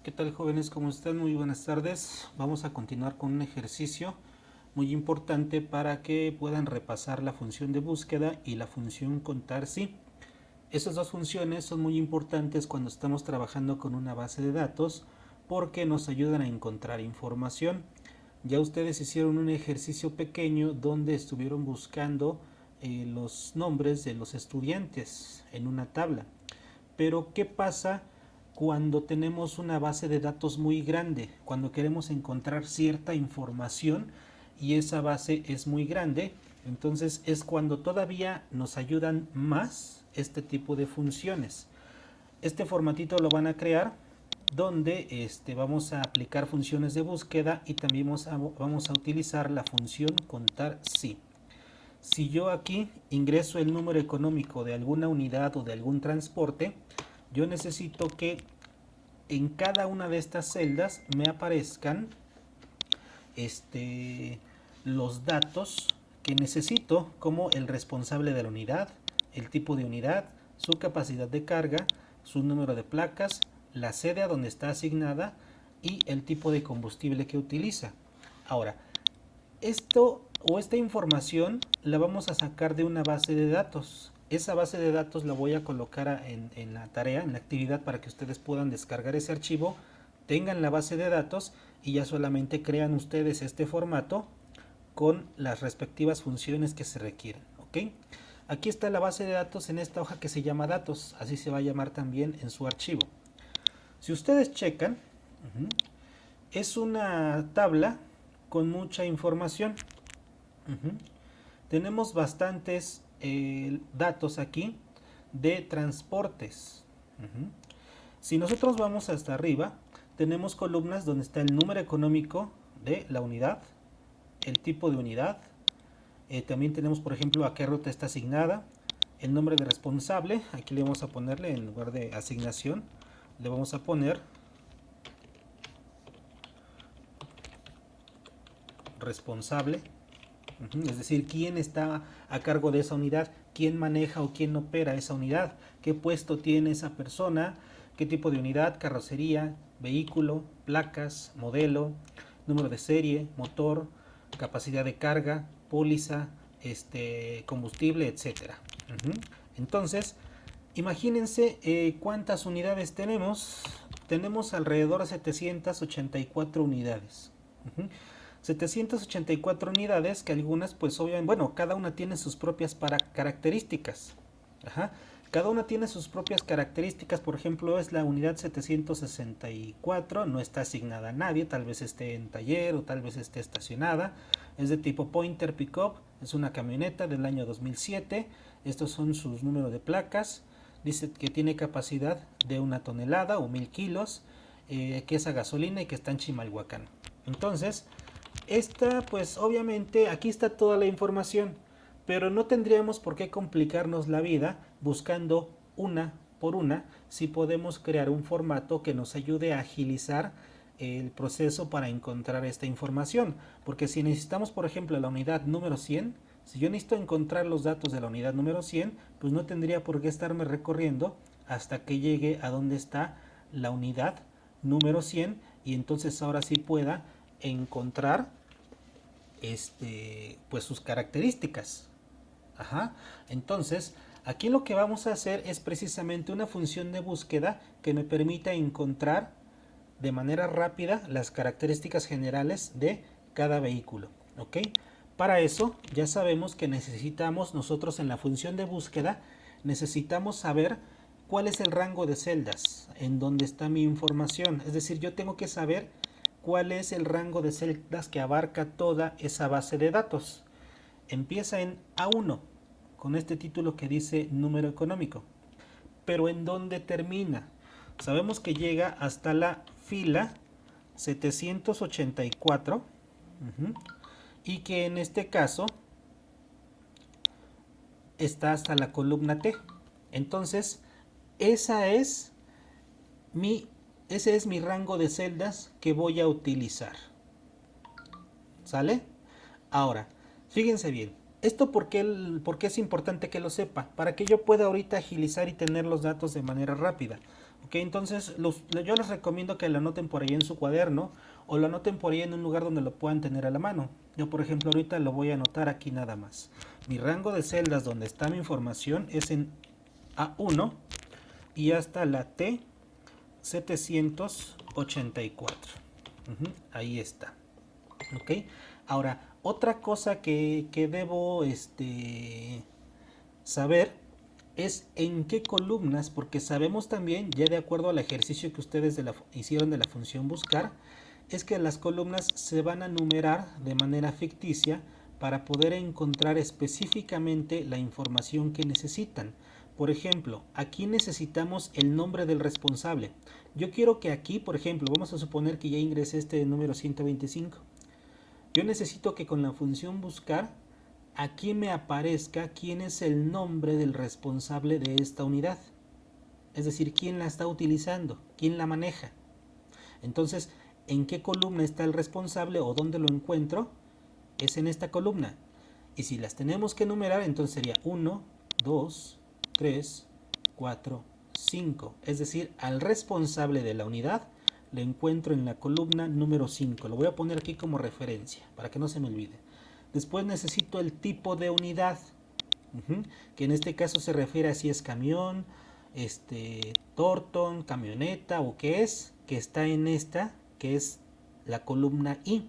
¿Qué tal, jóvenes? ¿Cómo están? Muy buenas tardes. Vamos a continuar con un ejercicio muy importante para que puedan repasar la función de búsqueda y la función contar sí. Esas dos funciones son muy importantes cuando estamos trabajando con una base de datos porque nos ayudan a encontrar información. Ya ustedes hicieron un ejercicio pequeño donde estuvieron buscando los nombres de los estudiantes en una tabla. Pero ¿qué pasa cuando tenemos una base de datos muy grande? Cuando queremos encontrar cierta información y esa base es muy grande, entonces es cuando todavía nos ayudan más este tipo de funciones. Este formatito lo van a crear donde vamos a aplicar funciones de búsqueda y también vamos a utilizar la función contar sí. Si yo aquí ingreso el número económico de alguna unidad o de algún transporte, yo necesito que en cada una de estas celdas me aparezcan los datos que necesito, como el responsable de la unidad, el tipo de unidad, su capacidad de carga, su número de placas, la sede a donde está asignada y el tipo de combustible que utiliza. Ahora, esta información la vamos a sacar de una base de datos. Esa base de datos la voy a colocar en la tarea, en la actividad, para que ustedes puedan descargar ese archivo, tengan la base de datos y ya solamente crean ustedes este formato con las respectivas funciones que se requieren. ¿Ok? Aquí está la base de datos en esta hoja que se llama datos, así se va a llamar también en su archivo. Si ustedes checan, es una tabla con mucha información. Tenemos bastantes datos aquí de transportes. Si nosotros vamos hasta arriba, tenemos columnas donde está el número económico de la unidad, el tipo de unidad. También tenemos, por ejemplo, a qué ruta está asignada, el nombre de responsable. Aquí le vamos a ponerle, en lugar de asignación, le vamos a poner responsable. Es decir, quién está a cargo de esa unidad, quién maneja o quién opera esa unidad, qué puesto tiene esa persona, qué tipo de unidad, carrocería, vehículo, placas, modelo, número de serie, motor, capacidad de carga, póliza, combustible, etcétera. Entonces, imagínense cuántas unidades tenemos. Tenemos alrededor de 784 unidades. 784 unidades, que algunas pues obviamente, bueno, cada una tiene sus propias características. Ajá. Cada una tiene sus propias características. Por ejemplo, es la unidad 764, no está asignada a nadie, tal vez esté en taller o tal vez esté estacionada. Es de tipo Pointer Pickup, es una camioneta del año 2007. Estos son sus números de placas. Dice que tiene capacidad de 1 tonelada o 1000 kilos, que es a gasolina y que está en Chimalhuacán. Entonces, esta, pues obviamente aquí está toda la información, pero no tendríamos por qué complicarnos la vida buscando una por una si podemos crear un formato que nos ayude a agilizar el proceso para encontrar esta información. Porque si necesitamos, por ejemplo, la unidad número 100, si yo necesito encontrar los datos de la unidad número 100, pues no tendría por qué estarme recorriendo hasta que llegue a donde está la unidad número 100 y entonces ahora sí pueda encontrar pues sus características. Ajá. Entonces, aquí lo que vamos a hacer es precisamente una función de búsqueda que me permita encontrar de manera rápida las características generales de cada vehículo. ¿Ok? Para eso ya sabemos que necesitamos nosotros en la función de búsqueda, necesitamos saber cuál es el rango de celdas en donde está mi información. Es decir, yo tengo que saber cuál es el rango de celdas que abarca toda esa base de datos. Empieza en A1 con este título que dice número económico. Pero ¿en dónde termina? Sabemos que llega hasta la fila 784 y que en este caso está hasta la columna T. Entonces, esa es mi, ese es mi rango de celdas que voy a utilizar. ¿Sale? Ahora, fíjense bien. ¿Esto por qué es importante que lo sepa? Para que yo pueda ahorita agilizar y tener los datos de manera rápida. Ok, entonces yo les recomiendo que lo anoten por ahí en su cuaderno o lo anoten por ahí en un lugar donde lo puedan tener a la mano. Yo, por ejemplo, ahorita lo voy a anotar aquí nada más. Mi rango de celdas donde está mi información es en A1 y hasta la T784. Ahí está. Ok, ahora otra cosa que debo saber es en qué columnas, porque sabemos también, ya de acuerdo al ejercicio que ustedes hicieron de la función buscar, es que las columnas se van a numerar de manera ficticia para poder encontrar específicamente la información que necesitan. Por ejemplo, aquí necesitamos el nombre del responsable. Yo quiero que aquí, por ejemplo, vamos a suponer que ya ingresé este número 125. Yo necesito que con la función buscar aquí me aparezca quién es el nombre del responsable de esta unidad. Es decir, quién la está utilizando, quién la maneja. Entonces, ¿en qué columna está el responsable o dónde lo encuentro? Es en esta columna. Y si las tenemos que enumerar, entonces sería 1, 2, 3, 4, 5. Es decir, al responsable de la unidad lo encuentro en la columna número 5. Lo voy a poner aquí como referencia para que no se me olvide. Después necesito el tipo de unidad, que en este caso se refiere a si es camión, tortón, camioneta o qué es, que está en esta, que es la columna I.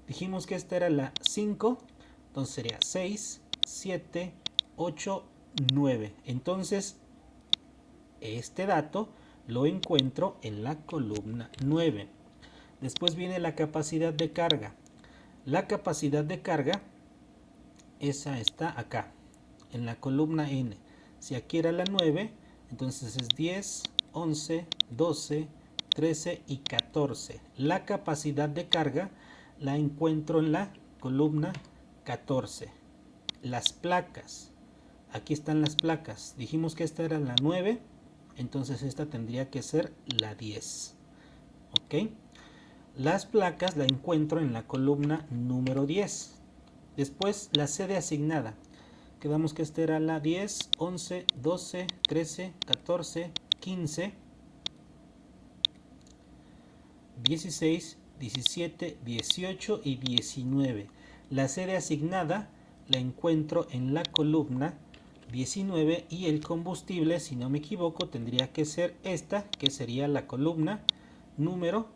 Dijimos que esta era la 5, entonces sería 6, 7, 8, 9. Entonces, este dato lo encuentro en la columna 9. Después viene la capacidad de carga. La capacidad de carga, esa está acá, en la columna N. Si aquí era la 9, entonces es 10, 11, 12, 13 y 14. La capacidad de carga la encuentro en la columna 14. Las placas, aquí están las placas. Dijimos que esta era la 9, entonces esta tendría que ser la 10. ¿Ok? Las placas la encuentro en la columna número 10. Después la sede asignada. Quedamos que esta era la 10, 11, 12, 13, 14, 15, 16, 17, 18 y 19. La sede asignada la encuentro en la columna 19 y el combustible, si no me equivoco, tendría que ser esta, que sería la columna número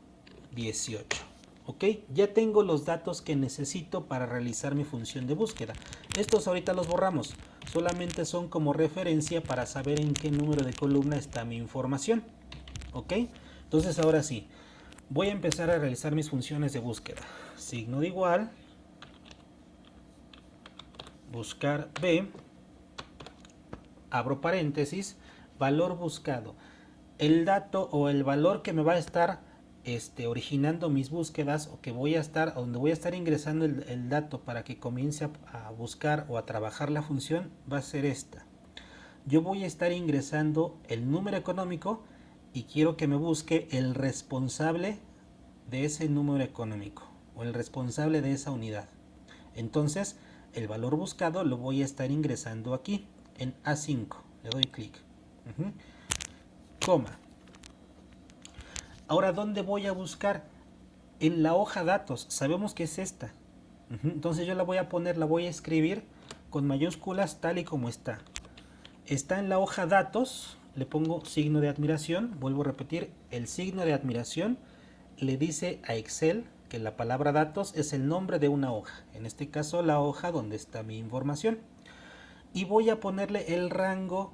18. Ok, ya tengo los datos que necesito para realizar mi función de búsqueda. Estos ahorita los borramos, solamente son como referencia para saber en qué número de columna está mi información. Ok, entonces ahora sí, voy a empezar a realizar mis funciones de búsqueda. Signo de igual, buscar B, abro paréntesis, valor buscado. El dato o el valor que me va a estar originando mis búsquedas o que voy a estar, donde voy a estar ingresando el dato para que comience a buscar o a trabajar la función, va a ser esta. Yo voy a estar ingresando el número económico y quiero que me busque el responsable de ese número económico o el responsable de esa unidad. Entonces, el valor buscado lo voy a estar ingresando aquí en A5. Le doy clic. Coma. Ahora, ¿dónde voy a buscar? En la hoja datos. Sabemos que es esta. Entonces yo la voy a poner, la voy a escribir con mayúsculas tal y como está. Está en la hoja datos. Le pongo signo de admiración. Vuelvo a repetir, el signo de admiración le dice a Excel que la palabra datos es el nombre de una hoja. En este caso, la hoja donde está mi información. Y voy a ponerle el rango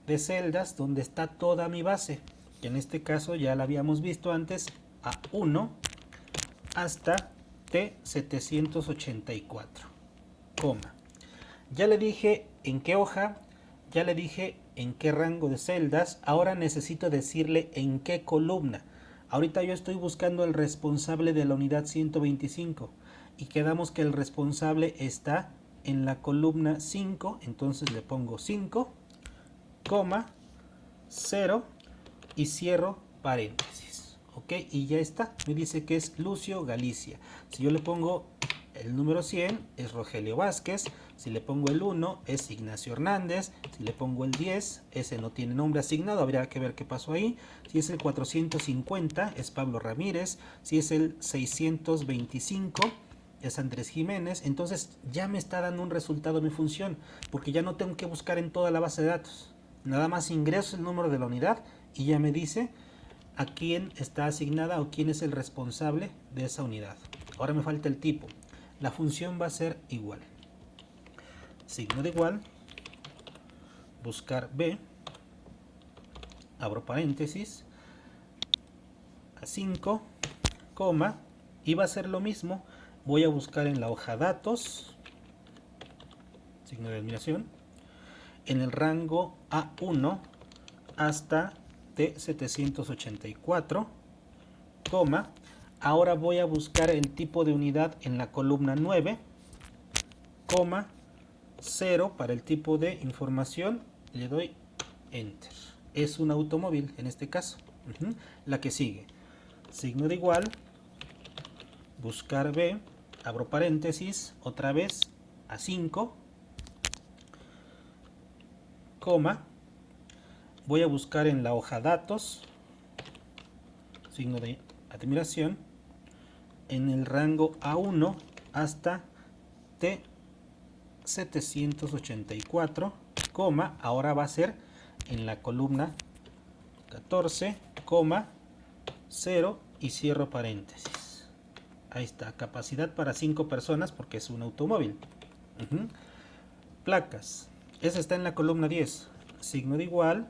de celdas donde está toda mi base. Que en este caso ya la habíamos visto antes, A1 hasta T784, coma. Ya le dije en qué hoja, ya le dije en qué rango de celdas, ahora necesito decirle en qué columna. Ahorita yo estoy buscando el responsable de la unidad 125 y quedamos que el responsable está en la columna 5, entonces le pongo 5, coma, 0 y cierro paréntesis. Ok, y ya está. Me dice que es Lucio Galicia. Si yo le pongo el número 100 es Rogelio Vázquez, si le pongo el 1 es Ignacio Hernández, si le pongo el 10, ese no tiene nombre asignado, habría que ver qué pasó ahí, si es el 450 es Pablo Ramírez, si es el 625 es Andrés Jiménez. Entonces ya me está dando un resultado mi función, porque ya no tengo que buscar en toda la base de datos, nada más ingreso el número de la unidad y ya me dice a quién está asignada o quién es el responsable de esa unidad. Ahora me falta el tipo. La función va a ser igual. Signo de igual, buscar B, abro paréntesis, a 5, coma, y va a ser lo mismo. Voy a buscar en la hoja datos, signo de admiración, en el rango A1 hasta T784, coma, ahora voy a buscar el tipo de unidad en la columna 9, coma, 0 para el tipo de información, le doy enter. Es un automóvil en este caso. La que sigue, signo de igual, buscar B, abro paréntesis, otra vez a 5, coma, voy a buscar en la hoja datos, signo de admiración, en el rango A1 hasta T784, coma, ahora va a ser en la columna 14, coma, 0 y cierro paréntesis. Ahí está, capacidad para 5 personas porque es un automóvil. Placas, esa está en la columna 10, signo de igual,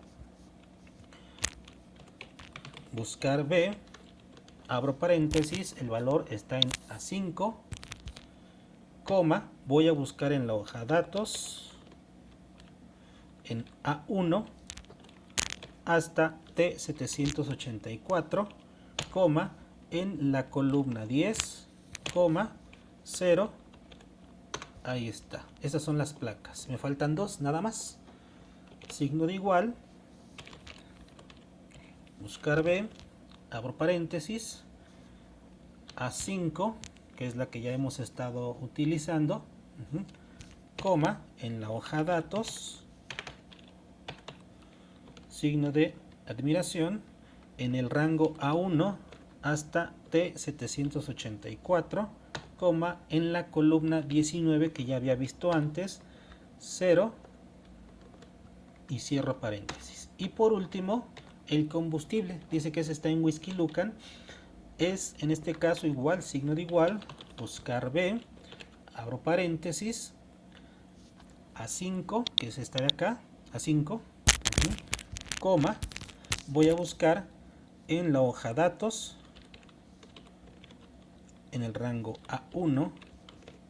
buscar B, abro paréntesis, el valor está en A5, coma, voy a buscar en la hoja datos, en A1 hasta T784, coma, en la columna 10, coma, 0, ahí está. Esas son las placas. Me faltan dos, nada más. Signo de igual, buscar B, abro paréntesis, A5, que es la que ya hemos estado utilizando, coma, en la hoja datos, signo de admiración, en el rango A1 hasta T784, coma, en la columna 19 que ya había visto antes, 0 y cierro paréntesis. Y por último, el combustible, dice que ese está en Whisky Lucan, es en este caso igual, signo de igual, buscar B, abro paréntesis, A5, que es esta de acá, A5, coma, voy a buscar en la hoja datos, en el rango A1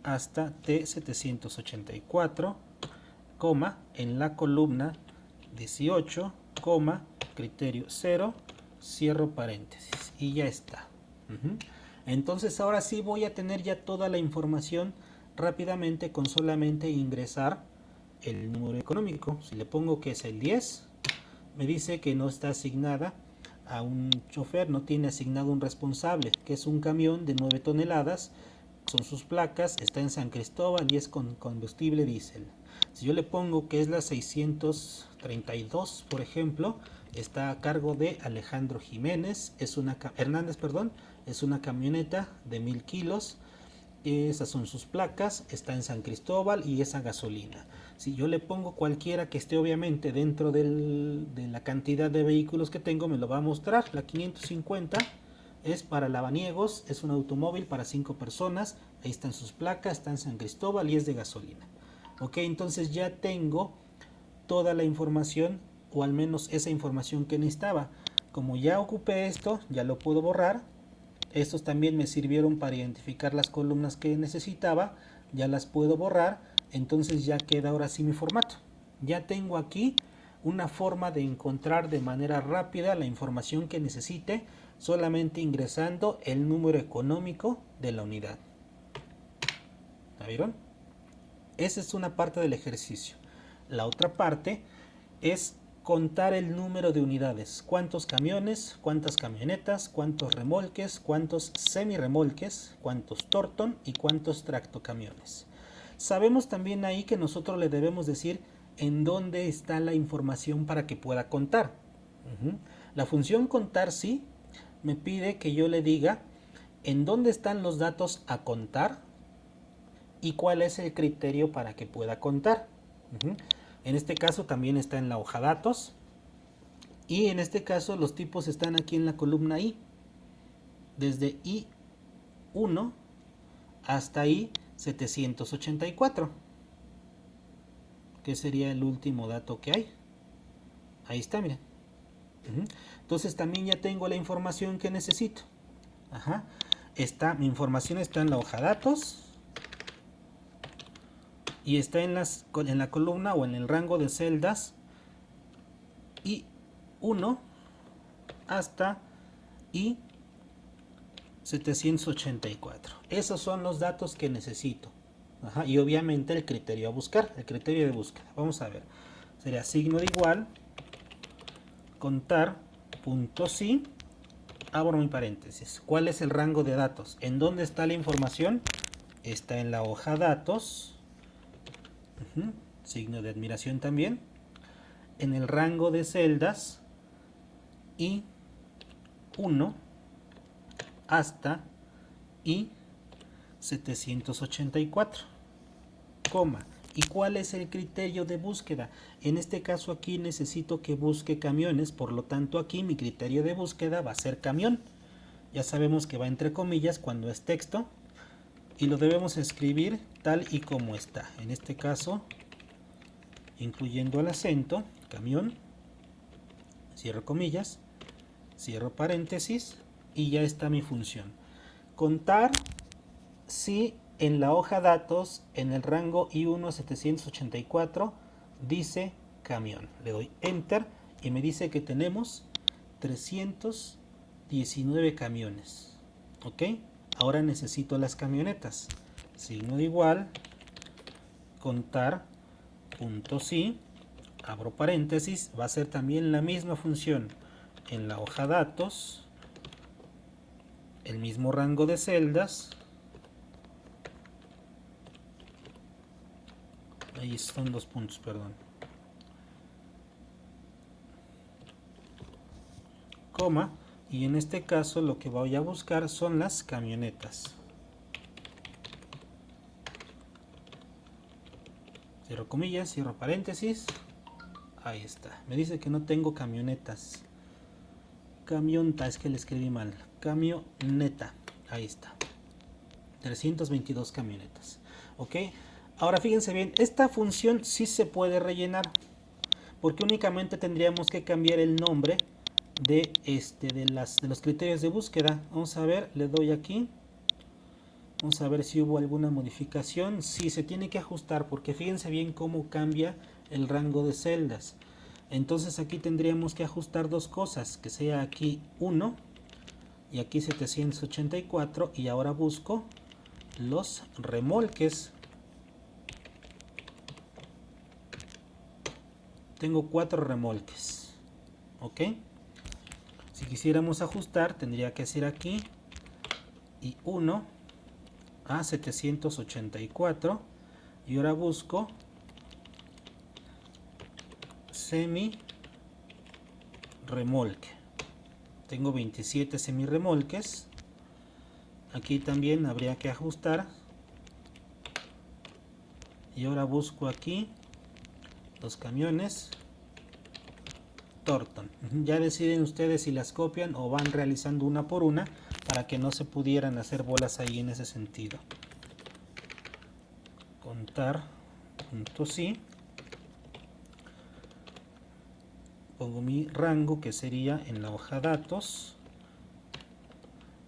hasta T784, coma, en la columna 18, coma, criterio 0, cierro paréntesis y ya está. Entonces ahora sí voy a tener ya toda la información rápidamente con solamente ingresar el número económico. Si le pongo que es el 10, me dice que no está asignada a un chofer, no tiene asignado un responsable, que es un camión de 9 toneladas, son sus placas, está en San Cristóbal y es con combustible diésel. Si yo le pongo que es la 632, por ejemplo, está a cargo de Alejandro Jiménez, Hernández, perdón, es una camioneta de 1000 kilos, esas son sus placas, está en San Cristóbal y es a gasolina. Si yo le pongo cualquiera que esté obviamente dentro de la cantidad de vehículos que tengo, me lo va a mostrar. La 550 es para Lavaniegos, es un automóvil para 5 personas, ahí están sus placas, está en San Cristóbal y es de gasolina. Ok, entonces ya tengo toda la información, o al menos esa información que necesitaba. Como ya ocupé esto, ya lo puedo borrar. Estos también me sirvieron para identificar las columnas que necesitaba, ya las puedo borrar, entonces ya queda ahora sí mi formato. Ya tengo aquí una forma de encontrar de manera rápida la información que necesite, solamente ingresando el número económico de la unidad. ¿La vieron? Esa es una parte del ejercicio. La otra parte es contar el número de unidades, cuántos camiones, cuántas camionetas, cuántos remolques, cuántos semirremolques, cuántos Torton y cuántos tractocamiones. Sabemos también ahí que nosotros le debemos decir en dónde está la información para que pueda contar. La función contar sí me pide que yo le diga en dónde están los datos a contar y cuál es el criterio para que pueda contar. En este caso también está en la hoja datos y en este caso los tipos están aquí en la columna I, desde I1 hasta I784, que sería el último dato que hay. Ahí está, miren. Entonces también ya tengo la información que necesito. Mi información está en la hoja datos y está en la columna o en el rango de celdas I1 hasta I784. Esos son los datos que necesito. Y obviamente el criterio a buscar, el criterio de búsqueda. Vamos a ver. Sería signo de igual, contar, punto sí, abro mi paréntesis. ¿Cuál es el rango de datos? ¿En dónde está la información? Está en la hoja datos. Signo de admiración también. En el rango de celdas I1 hasta I784, coma. ¿Y cuál es el criterio de búsqueda? En este caso aquí necesito que busque camiones, por lo tanto aquí mi criterio de búsqueda va a ser camión. Ya sabemos que va entre comillas cuando es texto y lo debemos escribir tal y como está. En este caso, incluyendo el acento, camión, cierro comillas, cierro paréntesis y ya está mi función. Contar si en la hoja datos, en el rango I1 784, dice camión. Le doy enter y me dice que tenemos 319 camiones. ¿Ok? Ahora necesito las camionetas. Signo de igual, contar, punto sí, abro paréntesis, va a ser también la misma función en la hoja datos, el mismo rango de celdas. Ahí son 2 puntos, perdón. Coma, y en este caso lo que voy a buscar son las camionetas. Cierro comillas, cierro paréntesis. Ahí está. Me dice que no tengo camionetas. Camionta, es que le escribí mal. Camioneta. Ahí está. 322 camionetas. ¿Ok? Ahora fíjense bien, esta función sí se puede rellenar, porque únicamente tendríamos que cambiar el nombre de los criterios de búsqueda. Vamos a ver, le doy aquí. Vamos a ver si hubo alguna modificación. Sí, se tiene que ajustar, porque fíjense bien cómo cambia el rango de celdas. Entonces aquí tendríamos que ajustar dos cosas, que sea aquí 1 y aquí 784, y ahora busco los remolques. Tengo 4 remolques. ¿Ok? Si quisiéramos ajustar, tendría que ser aquí y 1 a 784. Y ahora busco semi remolque. Tengo 27 semi remolques. Aquí también habría que ajustar. Y ahora busco aquí los camiones Torton. Ya deciden ustedes si las copian o van realizando una por una para que no se pudieran hacer bolas ahí en ese sentido. Contar, punto sí. Pongo mi rango que sería en la hoja datos,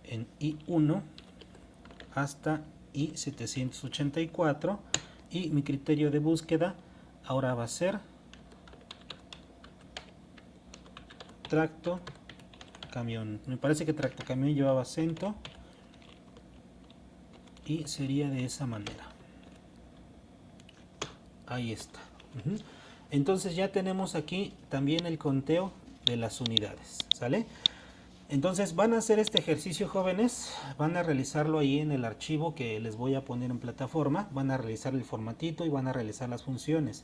en I1 hasta I784, y mi criterio de búsqueda ahora va a ser tracto camión. Me parece que tracto camión llevaba acento y sería de esa manera. Ahí está. Entonces ya tenemos aquí también el conteo de las unidades, ¿sale? Entonces van a hacer este ejercicio, jóvenes, van a realizarlo ahí en el archivo que les voy a poner en plataforma, van a realizar el formatito y van a realizar las funciones.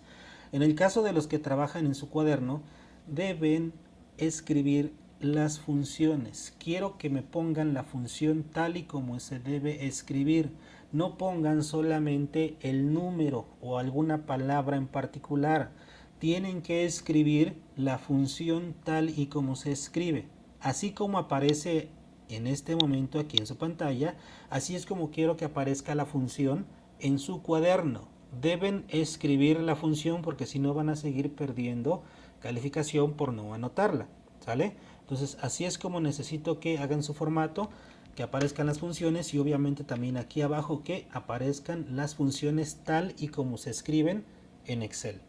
En el caso de los que trabajan en su cuaderno, deben escribir las funciones. Quiero que me pongan la función tal y como se debe escribir. No pongan solamente el número o alguna palabra en particular. Tienen que escribir la función tal y como se escribe. Así como aparece en este momento aquí en su pantalla, así es como quiero que aparezca la función en su cuaderno. Deben escribir la función porque si no van a seguir perdiendo calificación por no anotarla, ¿sale? Entonces así es como necesito que hagan su formato, que aparezcan las funciones y obviamente también aquí abajo que aparezcan las funciones tal y como se escriben en Excel.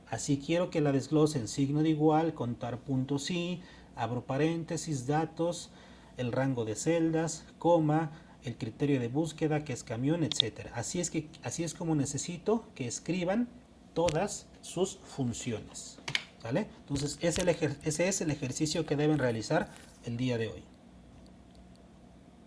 Así quiero que la desglosen: signo de igual, contar puntos y, abro paréntesis, datos, el rango de celdas, coma, el criterio de búsqueda que es camión, etcétera. Así es como necesito que escriban todas sus funciones, ¿vale? Entonces ese es el ejercicio que deben realizar el día de hoy.